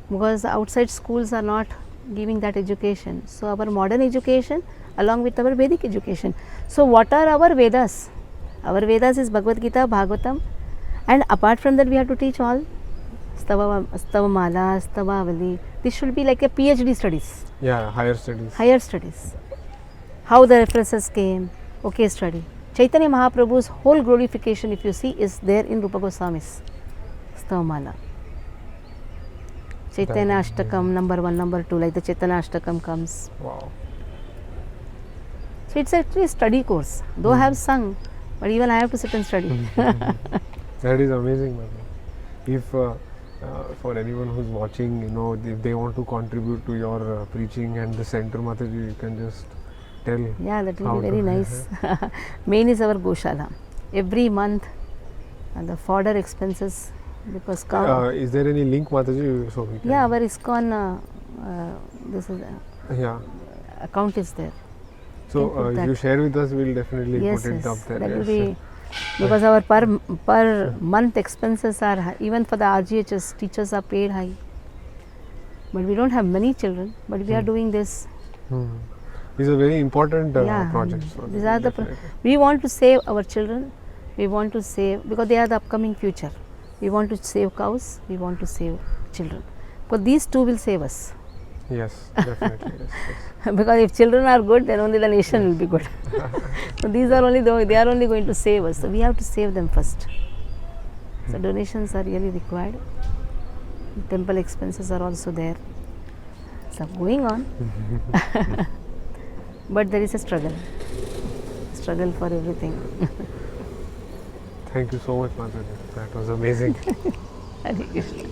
B: because outside schools are not giving that education. So our modern education, along with our Vedic education. So what are our Vedas? Our Vedas is Bhagavad Gita, Bhagavatam, and apart from that we have to teach all Stavamala, Stavavali. This should be like a PhD studies.
C: Yeah, higher studies.
B: Higher studies. How the references came, okay, study. Chaitanya Mahaprabhu's whole glorification, if you see, is there in Rupa Goswami's Stavamala. Chaitanya Ashtakam, number 1, number 2, like the Chaitanya Ashtakam comes.
C: Wow.
B: So it's actually a study course. Though I have sung, but even I have to sit and study.
C: That is amazing, Mataji. If for anyone who's watching, you know, if they want to contribute to your preaching and the center, Mataji, you can just tell.
B: Yeah, that will
C: how
B: be very
C: to-
B: nice. Main is our Goshala. Every month, the fodder expenses, because
C: is there any link, Mataji? So we can,
B: yeah, our ISKCON, this is
C: yeah.
B: account is there.
C: So
B: put
C: if
B: that.
C: you share with us, we'll definitely
B: Yes,
C: put it
B: yes,
C: up there.
B: that will
C: yes.
B: be because our per month expenses are high. Even for the RGHS, teachers are paid high. But we don't have many children, but we are doing this.
C: These are very important
B: Yeah,
C: projects.
B: these are the we want to save our children. We want to save, because they are the upcoming future. We want to save cows. We want to save children. Because these two will save us.
C: Yes, definitely. Yes, yes.
B: Because if children are good, then only the nation will be good. So these are only they are only going to save us. So we have to save them first. So donations are really required. Temple expenses are also there. So going on. But there is a struggle for everything.
C: Thank you so much, Mataji. That was amazing.
B: Hare Krishna.